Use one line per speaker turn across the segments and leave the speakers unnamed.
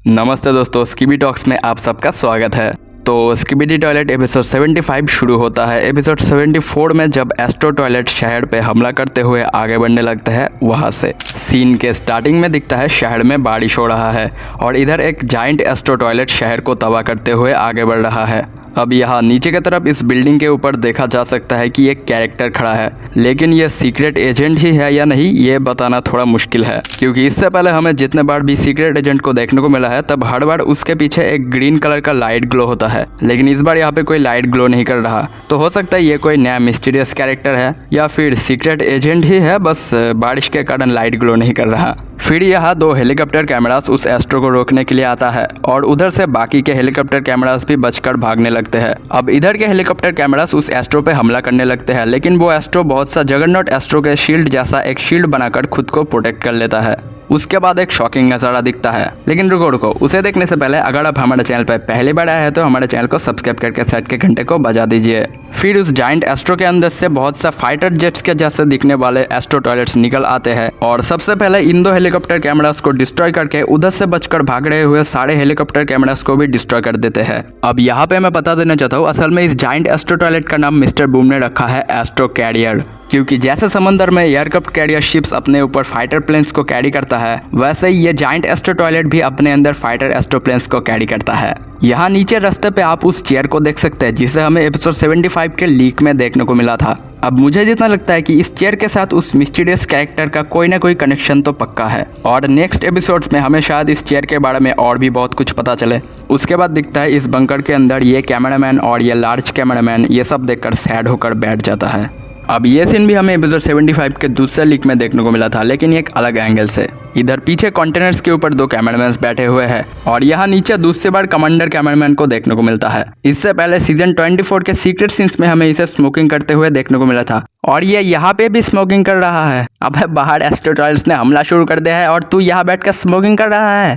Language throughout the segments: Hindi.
नमस्ते दोस्तों, स्कीबी टॉक्स में आप सबका स्वागत है। तो स्कीबी टॉयलेट एपिसोड 75 शुरू होता है। एपिसोड 74 में जब एस्ट्रो टॉयलेट शहर पे हमला करते हुए आगे बढ़ने लगता है, वहाँ से सीन के स्टार्टिंग में दिखता है शहर में बारिश हो रहा है और इधर एक जाइंट एस्ट्रो टॉयलेट शहर को तबाह करते हुए आगे बढ़ रहा है। अब यहाँ नीचे की तरफ इस बिल्डिंग के ऊपर देखा जा सकता है कि एक कैरेक्टर खड़ा है, लेकिन ये सीक्रेट एजेंट ही है या नहीं ये बताना थोड़ा मुश्किल है, क्योंकि इससे पहले हमें जितने बार भी सीक्रेट एजेंट को देखने को मिला है तब हर बार उसके पीछे एक ग्रीन कलर का लाइट ग्लो होता है, लेकिन इस बार यहाँ पे कोई लाइट ग्लो नहीं कर रहा। तो हो सकता है ये कोई नया मिस्टीरियस कैरेक्टर है या फिर सीक्रेट एजेंट ही है, बस बारिश के कारण लाइट ग्लो नहीं कर रहा। फिर यहाँ 2 हेलीकॉप्टर कैमरास उस एस्ट्रो को रोकने के लिए आता है और उधर से बाकी के हेलीकॉप्टर कैमरास भी बचकर भागने लगते हैं। अब इधर के हेलीकॉप्टर कैमरास उस एस्ट्रो पे हमला करने लगते हैं, लेकिन वो एस्ट्रो बहुत सा जगरनॉट एस्ट्रो के शील्ड जैसा एक शील्ड बनाकर खुद को प्रोटेक्ट कर लेता है। उसके बाद एक शॉकिंग नज़ारा दिखता है, लेकिन रुको उसे देखने से पहले अगर आप हमारे चैनल पर पहली बार आए हैं तो हमारे चैनल को सब्सक्राइब करके साइड के घंटे को बजा दीजिए। फिर उस जाइंट एस्ट्रो के अंदर से बहुत सा फाइटर जेट्स के जैसे दिखने वाले एस्ट्रो टॉयलेट्स निकल आते हैं और सबसे पहले इन 2 हेलीकॉप्टर कैमरास को डिस्ट्रॉय करके उधर से बचकर भाग रहे हुए सारे हेलीकॉप्टर कैमरास को भी डिस्ट्रॉय कर देते हैं। अब यहाँ पे मैं बता देना चाहता हूँ, असल में इस जाइंट एस्ट्रो टॉयलेट का नाम मिस्टर बूम ने रखा है एस्ट्रो कैरियर, क्योंकि जैसे समंदर में एयरक्राफ्ट कैरियर शिप्स अपने ऊपर फाइटर प्लेन्स को कैरी करता है, वैसे ही ये जाइंट एस्ट्रो टॉयलेट भी अपने अंदर फाइटर एस्ट्रो प्लेन्स को कैरी करता है। यहाँ नीचे रास्ते पे आप उस चेयर को देख सकते हैं जिसे हमें एपिसोड 75 के लीक में देखने को मिला था। अब मुझे जितना लगता है कि इस चेयर के साथ उस मिस्टीरियस कैरेक्टर का कोई ना कोई कनेक्शन तो पक्का है और नेक्स्ट एपिसोड्स में हमें शायद इस चेयर के बारे में और भी बहुत कुछ पता चले। उसके बाद दिखता है इस बंकर के अंदर ये कैमरामैन और ये लार्ज कैमरामैन ये सब देखकर सैड होकर बैठ जाता है। अब ये सीन भी हमें एपिसोड 75 के दूसरे लीक में देखने को मिला था, लेकिन एक अलग एंगल से। इधर पीछे कंटेनर्स के ऊपर 2 कैमरामैन बैठे हुए हैं और यहाँ नीचे दूसरी बार कमांडर कैमरामैन को देखने को मिलता है। इससे पहले सीजन 24 के सीक्रेट सीन्स में हमें इसे स्मोकिंग करते हुए देखने को मिला था और ये यहाँ पे भी स्मोकिंग कर रहा है। अब बाहर एस्ट्रो टॉयलेट्स ने हमला शुरू कर दिया है और तू यहाँ बैठ कर स्मोकिंग कर रहा है।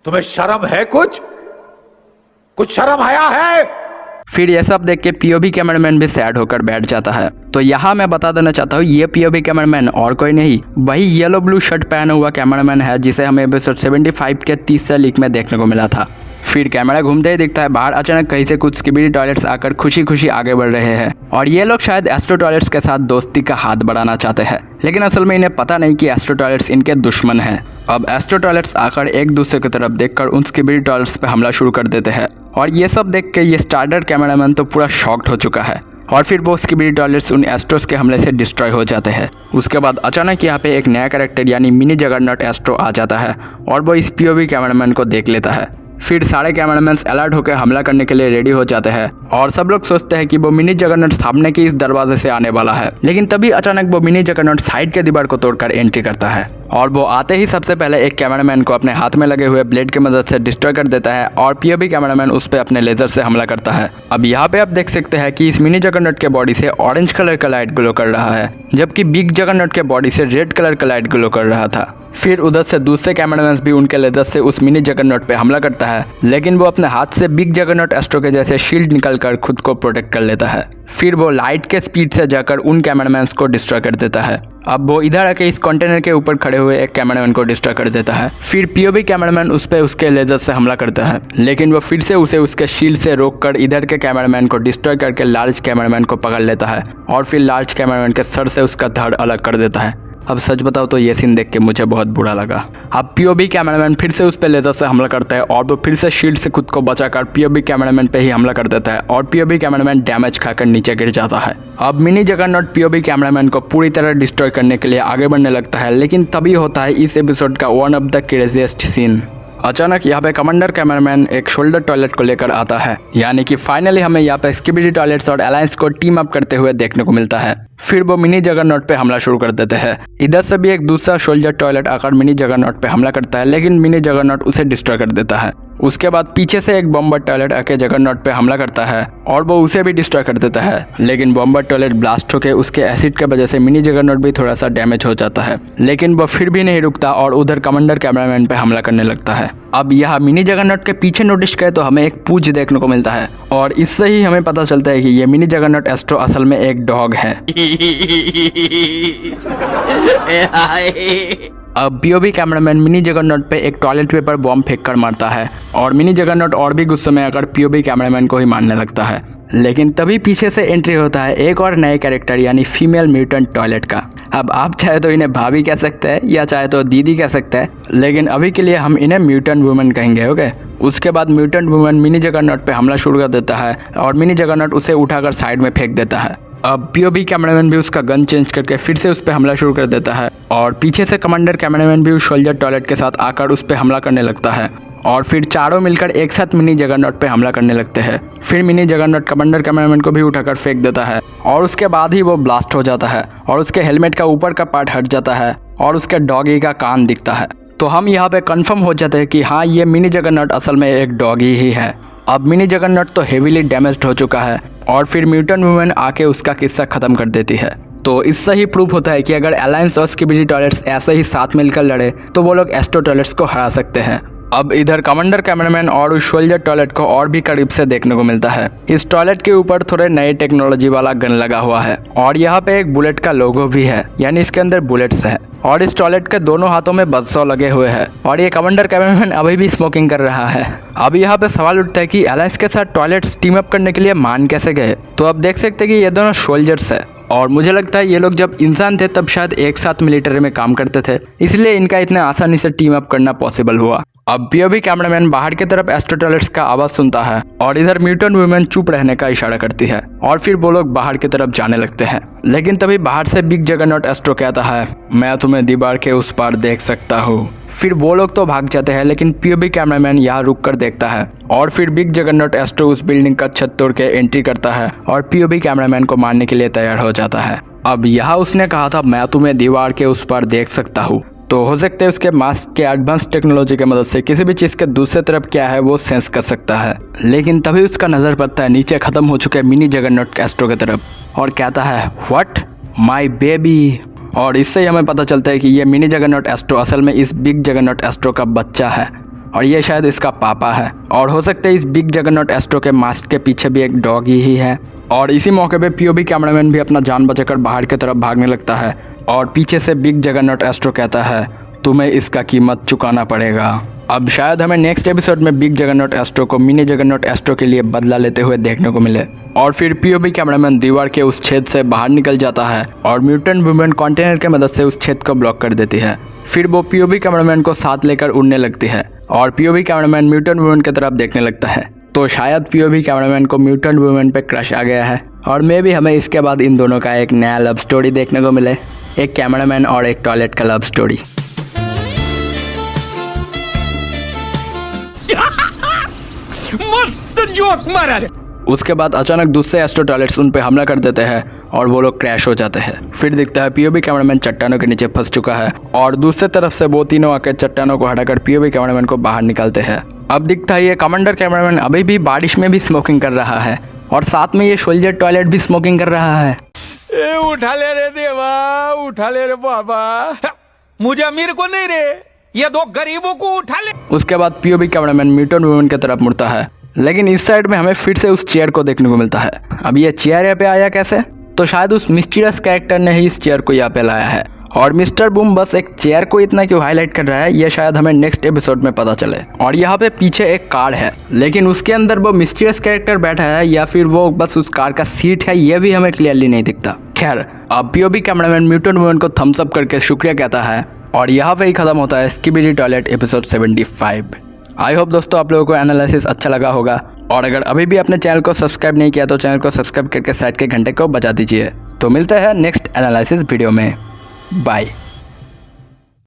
तुम्हें शर्म है? कुछ शर्म आया है?
फिर ये सब देख के पीओवी कैमरामैन भी सैड होकर बैठ जाता है। तो यहाँ मैं बता देना चाहता हूँ, ये पीओवी कैमरामैन और कोई नहीं, वही येलो ब्लू शर्ट पहना हुआ कैमरामैन है जिसे हमें एपिसोड 75 के तीसरे लीक में देखने को मिला था। फिर कैमरा घूमते ही दिखता है बाहर अचानक कहीं से कुछ स्कीबी टॉयलेट्स आकर खुशी खुशी आगे बढ़ रहे हैं और ये लोग शायद एस्ट्रो टॉयलेट्स के साथ दोस्ती का हाथ बढ़ाना चाहते हैं, लेकिन असल में इन्हें पता नहीं कि एस्ट्रो टॉयलेट्स इनके दुश्मन हैं। अब एस्ट्रो टॉयलेट्स आकर एक दूसरे की तरफ देखकर उन स्कीबी टॉयलेट्स पे हमला शुरू कर देते हैं और ये सब देख के ये स्टार्टर कैमरामैन तो पूरा शॉक्ड हो चुका है और फिर वो स्कीबी टॉयलेट्स उन एस्ट्रोस के हमले से डिस्ट्रॉय हो जाते हैं। उसके बाद अचानक यहाँ पे एक नया कैरेक्टर यानी मिनी जगरनॉट एस्ट्रो आ जाता है और वो इस पीओवी कैमरामैन को देख लेता है। फिर सारे कैमरामैन अलर्ट होकर हमला करने के लिए रेडी हो जाते हैं और सब लोग सोचते हैं कि वो मिनी जगरनॉट सामने के इस दरवाजे से आने वाला है, लेकिन तभी अचानक वो मिनी जगरनॉट साइड के दीवार को तोड़कर एंट्री करता है और वो आते ही सबसे पहले एक कैमरामैन को अपने हाथ में लगे हुए ब्लेड की मदद से डिस्ट्रॉय कर देता है और पीओवी कैमरामैन उस पर अपने लेजर से हमला करता है। अब यहाँ पे आप देख सकते हैं कि इस मिनी जगरनॉट के बॉडी से ऑरेंज कलर का लाइट ग्लो कर रहा है, जबकि बिग जगरनॉट के बॉडी से रेड कलर का लाइट ग्लो कर रहा था। फिर उधर से दूसरे कैमरामैन भी उनके लेजर से उस मिनी जगरनॉट पे हमला करता है, लेकिन वो अपने हाथ से बिग जगरनॉट एस्ट्रो के जैसे शील्ड निकालकर खुद को प्रोटेक्ट कर लेता है। फिर वो लाइट के स्पीड से जाकर उन कैमरामैन को डिस्ट्रॉय कर देता है। अब वो इधर आके इस कंटेनर के ऊपर खड़े हुए एक कैमरामैन को डिस्ट्रॉय कर देता है। फिर पीओवी कैमरामैन उस पे उसके लेजर से हमला करता है, लेकिन वो फिर से उसे उसके शील्ड से रोककर इधर के कैमरामैन को डिस्ट्रॉय करके लार्ज कैमरामैन को पकड़ लेता है और फिर लार्ज कैमरामैन के सर से उसका धड़ अलग कर देता है। अब सच बताओ तो ये सीन देख के मुझे बहुत बुरा लगा। अब पीओवी कैमरामैन फिर से उस पे लेजर से हमला करता है और वो फिर से शील्ड से खुद को बचाकर पीओवी कैमरामैन पे ही हमला कर देता है और पीओवी कैमरामैन डैमेज खाकर नीचे गिर जाता है। अब मिनी जगरनॉट पीओवी कैमरामैन को पूरी तरह डिस्ट्रॉय करने के लिए आगे बढ़ने लगता है, लेकिन तभी होता है इस एपिसोड का one of the craziest scene. अचानक यहाँ पे कमांडर कैमरामैन एक शोल्डर टॉयलेट को लेकर आता है, यानी कि फाइनली हमें यहाँ पे स्कीबी टॉयलेट्स और अलायंस को टीम अप करते हुए देखने को मिलता है। फिर वो मिनी जगरनॉट पे हमला शुरू कर देते हैं। इधर से भी एक दूसरा सोल्जर टॉयलेट आकर मिनी जगरनॉट पे हमला करता है, लेकिन मिनी जगरनॉट उसे डिस्ट्रॉय कर देता है। उसके बाद पीछे से एक बॉम्बर टॉयलेट आके जगरनॉट पे हमला करता है और वो उसे भी डिस्ट्रॉय कर देता है, लेकिन बॉम्बर टॉयलेट ब्लास्ट होकर उसके एसिड के वजह से मिनी जगरनॉट भी थोड़ा सा डैमेज हो जाता है, लेकिन वो फिर भी नहीं रुकता और उधर कमांडर कैमरामैन पे हमला करने लगता है। अब यहाँ मिनी जगरनॉट के पीछे नोटिस करें तो हमें एक पूंछ देखने को मिलता है और इससे ही हमें पता चलता है कि ये मिनी जगरनॉट एस्ट्रो असल में एक डॉग है। अब पीओवी कैमरामैन मिनी जगरनॉट पे एक टॉयलेट पेपर बॉम्ब फेंक कर मारता है और मिनी जगरनॉट और भी गुस्से में आकर पीओवी कैमरामैन को ही मारने लगता है। लेकिन तभी पीछे से एंट्री होता है एक और नए कैरेक्टर यानी फीमेल म्यूटेंट टॉयलेट का। अब आप चाहे तो इन्हें भाभी कह सकते हैं या चाहे तो दीदी कह सकते हैं, लेकिन अभी के लिए हम इन्हें म्यूटेंट वुमेन कहेंगे। ओके, उसके बाद म्यूटेंट वुमेन मिनी जगरनॉट पे हमला शुरू कर देता है और मिनी जगरनॉट उसे उठाकर साइड में फेंक देता है। अब पीओवी कैमरामैन भी उसका गन चेंज करके फिर से उस पर हमला शुरू कर देता है और पीछे से कमांडर कैमरामैन भी उस सोल्जर टॉयलेट के साथ आकर उस पर हमला करने लगता है और फिर चारों मिलकर एक साथ मिनी जगरनॉट पे हमला करने लगते हैं। फिर मिनी जगरनॉट कमांडर कैमरामैन को भी उठाकर फेंक देता है और उसके बाद ही वो ब्लास्ट हो जाता है और उसके हेलमेट का ऊपर का पार्ट हट जाता है और उसके डॉगी का कान दिखता है। तो हम यहाँ पे कंफर्म हो जाते हैं कि हाँ, ये मिनी जगरनॉट असल में एक डॉगी ही है। अब मिनी जगरनॉट तो हेवीली डैमेज्ड हो चुका है और फिर म्यूटेंट वुमेन आके उसका किस्सा खत्म कर देती है। तो इससे ही प्रूफ होता है कि अगर अलायंस और स्किबिडी टॉयलेट्स ऐसे ही साथ मिलकर लड़े तो वो लोग एस्ट्रो टॉयलेट्स को हरा सकते हैं। अब इधर कमांडर कैमरामैन और उस सोल्जर टॉयलेट को और भी करीब से देखने को मिलता है। इस टॉयलेट के ऊपर थोड़े नए टेक्नोलॉजी वाला गन लगा हुआ है और यहाँ पे एक बुलेट का लोगो भी है, यानी इसके अंदर बुलेट्स है। और इस टॉयलेट के दोनों हाथों में बज़सॉ लगे हुए हैं और ये कमांडर कैमरामैन अभी भी स्मोकिंग कर रहा है। अब यहाँ पे सवाल उठता है कि अलायंस के साथ टॉयलेट्स टीम अप करने के लिए मान कैसे गए। तो अब देख सकते हैं कि ये दोनों सोल्जर्स है और मुझे लगता है ये लोग जब इंसान थे तब शायद एक साथ मिलिट्री में काम करते थे, इसलिए इनका इतने आसानी से टीम अप करना पॉसिबल हुआ। अब पीओवी कैमरामैन बाहर की तरफ एस्ट्रो टॉयलेट्स का आवाज सुनता है और इधर म्यूटेंट वुमेन चुप रहने का इशारा करती है और फिर वो लोग बाहर की तरफ जाने लगते हैं। लेकिन तभी बाहर से बिग जगरनॉट एस्ट्रो कहता है, मैं तुम्हें दीवार के उस पार देख सकता हूँ। फिर वो लोग तो भाग जाते हैं, लेकिन पीओवी कैमरामैन यहाँ रुक कर देखता है और फिर बिग जगरनॉट एस्ट्रो उस बिल्डिंग का छत तोड़ के एंट्री करता है और पीओवी कैमरामैन को मारने के लिए तैयार हो जाता है। अब यहाँ उसने कहा था मैं तुम्हें दीवार के उस पार देख सकता हूँ, तो हो सकता है उसके मास्क के एडवांस टेक्नोलॉजी की मदद से किसी भी चीज़ के दूसरे तरफ क्या है वो सेंस कर सकता है। लेकिन तभी उसका नज़र पड़ता है नीचे ख़त्म हो चुके मिनी जगरनॉट एस्ट्रो की तरफ और कहता है व्हाट माय बेबी। और इससे हमें पता चलता है कि ये मिनी जगरनॉट एस्ट्रो असल में इस बिग जगरनॉट एस्ट्रो का बच्चा है और ये शायद इसका पापा है। और हो सकता है इस बिग जगरनॉट एस्ट्रो के मास्क के पीछे भी एक डॉगी ही है। और इसी मौके पे पीओवी कैमरामैन भी अपना जान बचाकर बाहर की तरफ भागने लगता है और पीछे से बिग जगरनॉट एस्ट्रो कहता है तुम्हें इसका कीमत चुकाना पड़ेगा। अब शायद हमें नेक्स्ट एपिसोड में बिग जगरनॉट एस्ट्रो को मिनी जगरनॉट एस्ट्रो के लिए बदला लेते हुए देखने को मिले। और फिर पीओवी कैमरामैन दीवार के उस छेद से बाहर निकल जाता है और म्यूटेंट वुमेन कंटेनर की मदद से उस छेद को ब्लॉक कर देती है। फिर वो पीओवी कैमरामैन को साथ लेकर उड़ने लगती है और पीओवी कैमरामैन म्यूटेंट वुमेन की तरफ देखने लगता है। तो शायद पीओवी कैमरामैन को म्यूटेंट वुमेन पे क्रश आ गया है और मे भी हमें इसके बाद इन दोनों का एक नया लव स्टोरी देखने को मिले, एक कैमरामैन और एक टॉयलेट का लव स्टोरी।
मस्त जोक मारा रे।
उसके बाद अचानक दूसरे एस्ट्रो टॉयलेट्स उन पे हमला कर देते हैं और वो लोग क्रैश हो जाते हैं। फिर दिखता है पीओवी कैमरामैन चट्टानों के नीचे फंस चुका है और दूसरे तरफ से वो तीनों आकर चट्टानों को हटाकर पीओवी कैमरामैन को बाहर निकालते हैं। अब दिखता है ये कमांडर कैमरामैन अभी भी बारिश में भी स्मोकिंग कर रहा है और साथ में ये सोल्जर टॉयलेट भी स्मोकिंग कर रहा है।
ए उठा ले रे देवा, उठा ले रे बाबा, मुझे अमीर को नहीं रे, ये दो गरीबों को उठा ले।
उसके बाद पीओवी कैमरामैन म्यूटेंट वुमेन की तरफ मुड़ता है, लेकिन इस साइड में हमें फिर से उस चेयर को देखने को मिलता है। अब ये चेयर यहाँ पे आया कैसे? तो शायद उस मिस्टीरियस कैरेक्टर ने ही इस चेयर को यहाँ पे लाया है और मिस्टर बूम बस एक चेयर को इतना क्यों हाईलाइट कर रहा है ये शायद हमें नेक्स्ट एपिसोड में पता चले। और यहाँ पे पीछे एक कार है, लेकिन उसके अंदर वो मिस्टीरियस कैरेक्टर बैठा है या फिर वो बस उस कार का सीट है ये भी हमें क्लियरली नहीं दिखता। खैर, अब पीओवी कैमरामैन म्यूटेंट वुमेन को थम्स अप करके शुक्रिया कहता है और यहाँ पे ही खत्म होता है skibidi toilet episode 75। I hope दोस्तों आप लोगों को एनालिसिस अच्छा लगा होगा और अगर अभी भी अपने चैनल को सब्सक्राइब नहीं किया तो चैनल को सब्सक्राइब करके साइड के घंटे को बजा दीजिए। तो मिलते हैं नेक्स्ट एनालिसिस वीडियो में। बाय।